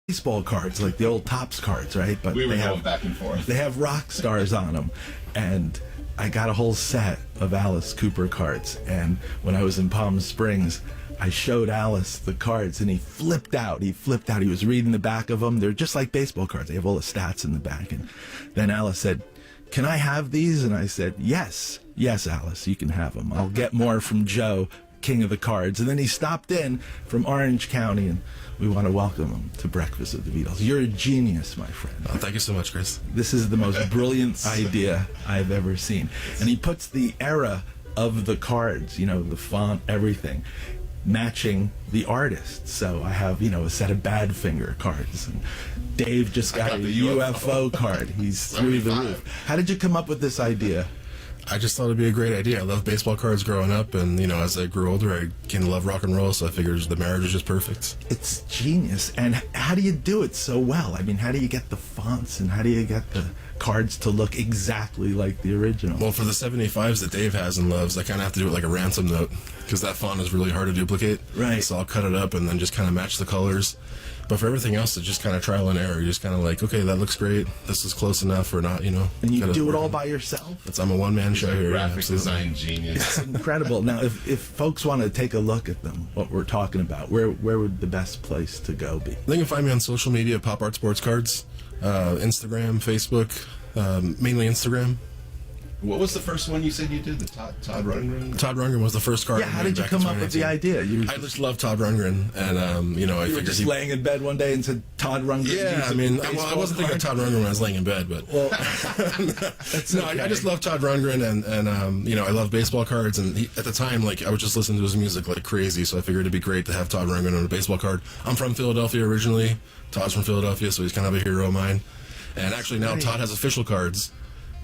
baseball cards, like the old Topps cards, right? But We were they going have, back and forth. They have rock stars on them. And I got a whole set of Alice Cooper cards. And when I was in Palm Springs, I showed Alice the cards, and he flipped out. He was reading the back of them. They're just like baseball cards. They have all the stats in the back. And then Alice said, "Can I have these?" And I said, yes, Alice, you can have them. I'll get more from Joe, King of the Cards. And then he stopped in from Orange County, and we want to welcome him to Breakfast with the Beatles. You're a genius, my friend. Oh, thank you so much, Chris. This is the most brilliant idea I've ever seen. And he puts the era of the cards, the font, everything, matching the artist. So I have, a set of Badfinger cards. And Dave just got a UFO card. He's through the roof. How did you come up with this idea? I just thought it'd be a great idea. I loved baseball cards growing up, and as I grew older, I came to love rock and roll, so I figured the marriage was just perfect. It's genius. And how do you do it so well? I mean, how do you get the fonts, and how do you get the cards to look exactly like the original? Well, for the 75s that Dave has and loves, I kind of have to do it like a ransom note, because that font is really hard to duplicate. Right. So I'll cut it up and then just kind of match the colors. But for everything else, it's just kind of trial and error. You're just kind of like, okay, that looks great. This is close enough or not, And you do it all by yourself? I'm a one-man show here. Graphic design genius. It's incredible. Now, if folks want to take a look at them, what we're talking about, where would the best place to go be? They can find me on social media, Pop Art Sports Cards, Instagram, Facebook, mainly Instagram. What was the first one you said you did? The Todd Rundgren? Todd Rundgren was the first card. Yeah, how did you come up with the idea? I just love Todd Rundgren, and I you were just laying in bed one day and said, "Todd Rundgren." Yeah, I wasn't thinking of Todd Rundgren when I was laying in bed, but that's no, okay. I just love Todd Rundgren, and I love baseball cards, and at the time, I was just listening to his music like crazy, so I figured it'd be great to have Todd Rundgren on a baseball card. I'm from Philadelphia originally. Todd's from Philadelphia, so he's kind of a hero of mine. And actually now Todd has official cards.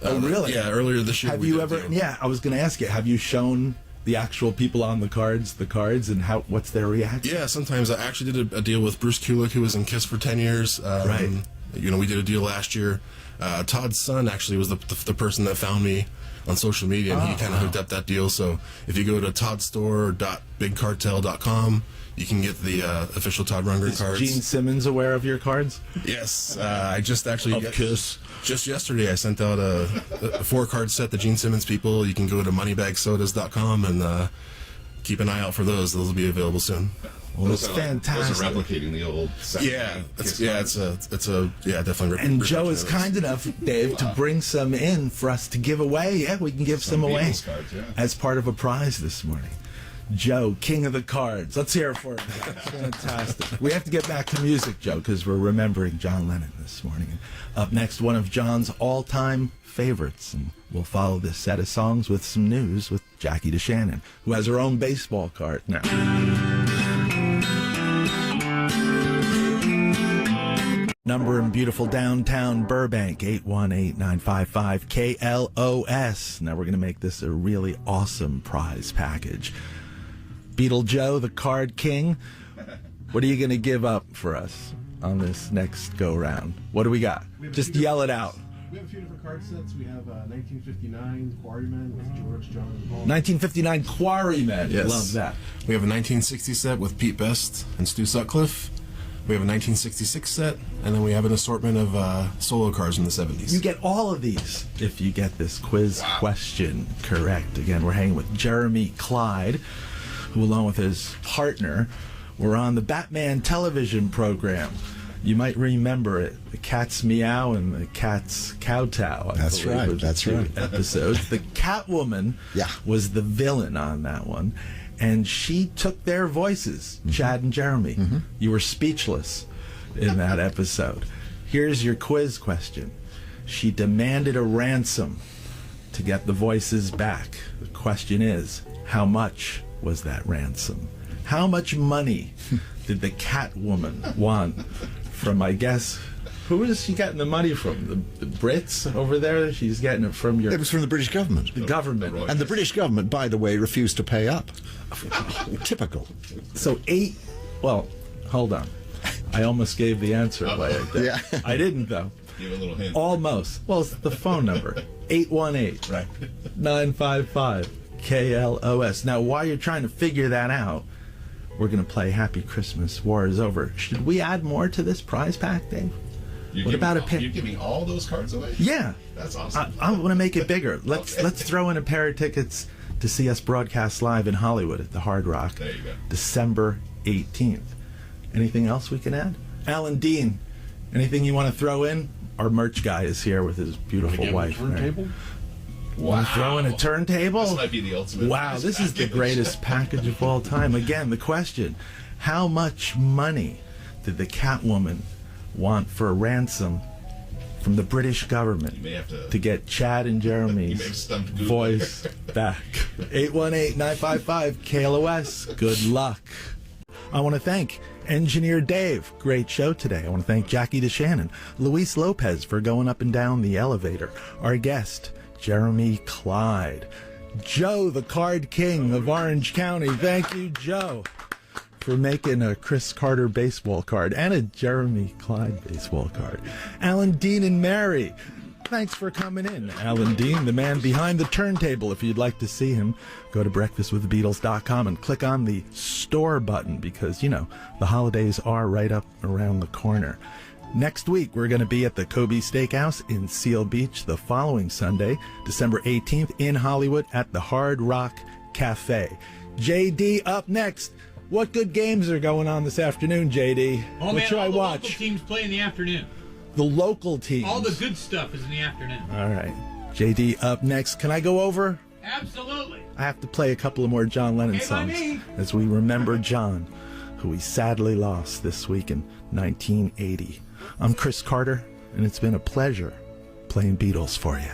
Oh, really? Yeah, earlier this year. Have you ever? Yeah, I was going to ask you. Have you shown the actual people on the cards, and what's their reaction? Yeah, sometimes. I actually did a deal with Bruce Kulick, who was in Kiss for 10 years. Right. We did a deal last year. Todd's son actually was the person that found me on social media, and he kind of hooked up that deal. So if you go to toddstore.bigcartel.com, you can get the official Todd Rundgren cards. Gene Simmons aware of your cards? Yes. I just actually... Kiss. Just yesterday, I sent out a 4-card set to Gene Simmons people. You can go to moneybagsodas.com and keep an eye out for those. Those will be available soon. Well, it's fantastic. Those are replicating the old. It's definitely. And Joe is kind enough, Dave, to bring some in for us to give away. Yeah, we can give some away cards, as part of a prize this morning. Joe, King of the Cards. Let's hear it for him. Fantastic. We have to get back to music, Joe, because we're remembering John Lennon this morning. And up next, one of John's all-time favorites. And we'll follow this set of songs with some news with Jackie DeShannon, who has her own baseball card now. Number in beautiful downtown Burbank, 818-955-KLOS. Now we're going to make this a really awesome prize package. Beetle Joe, the Card King, what are you going to give up for us on this next go-round? What do we got? Just yell it out. We have a few different card sets. We have 1959 Quarrymen with George, John, and Paul. 1959 Quarrymen. Yes. Love that. We have a 1960 set with Pete Best and Stu Sutcliffe. We have a 1966 set, and then we have an assortment of solo cards from the 70s. You get all of these if you get this quiz question correct. Again, we're hanging with Jeremy Clyde, who, along with his partner, were on the Batman television program. You might remember it, the Cat's Meow and the Cat's Kowtow. That's right. That's right. Episodes. The Catwoman was the villain on that one, and she took their voices, Chad and Jeremy. You were speechless in that episode. Here's your quiz question. She demanded a ransom to get the voices back. The question is, how much was that ransom? How much money did the Catwoman want from, I guess, who is she getting the money from? The Brits over there? She's getting it from It was from the British government. the government. And the British government, by the way, refused to pay up. Typical. So hold on. I almost gave the answer away. Yeah. I didn't, though. Give a little hint. Almost. Well, it's the phone number. 818-955-KLOS. Now, while you're trying to figure that out, we're going to play Happy Christmas, War is Over. Should we add more to this prize pack, Dave? What about a pair? You're giving all those cards away? Yeah. That's awesome. I want to make it bigger. Let's throw in a pair of tickets to see us broadcast live in Hollywood at the Hard Rock. There you go. December 18th. Anything else we can add? Alan Dean, anything you want to throw in? Our merch guy is here with his beautiful wife. Turntable? Want to throw in a turntable? This might be the ultimate. Wow, this is the greatest package of all time. Again, the question, how much money did the Catwoman want for a ransom from the British government to get Chad and Jeremy's voice back? 818-955-KLOS. Good luck. I want to thank Engineer Dave. Great show today. I want to thank Jackie DeShannon, Luis Lopez for going up and down the elevator. Our guest, Jeremy Clyde. Joe, the Card King of Orange County. Thank you, Joe, for making a Chris Carter baseball card and a Jeremy Clyde baseball card. Alan Dean and Mary, thanks for coming in. Alan Dean, the man behind the turntable. If you'd like to see him, go to breakfastwiththebeatles.com and click on the store button because, you know, the holidays are right up around the corner. Next week, we're going to be at the Kobe Steakhouse in Seal Beach. The following Sunday, December 18th, in Hollywood at the Hard Rock Cafe. JD up next. What good games are going on this afternoon, JD? Oh, what should I watch? The local teams play in the afternoon. The local teams. All the good stuff is in the afternoon. All right. JD up next. Can I go over? Absolutely. I have to play a couple of more John Lennon songs as we remember John, who we sadly lost this week in 1980. I'm Chris Carter, and it's been a pleasure playing Beatles for you.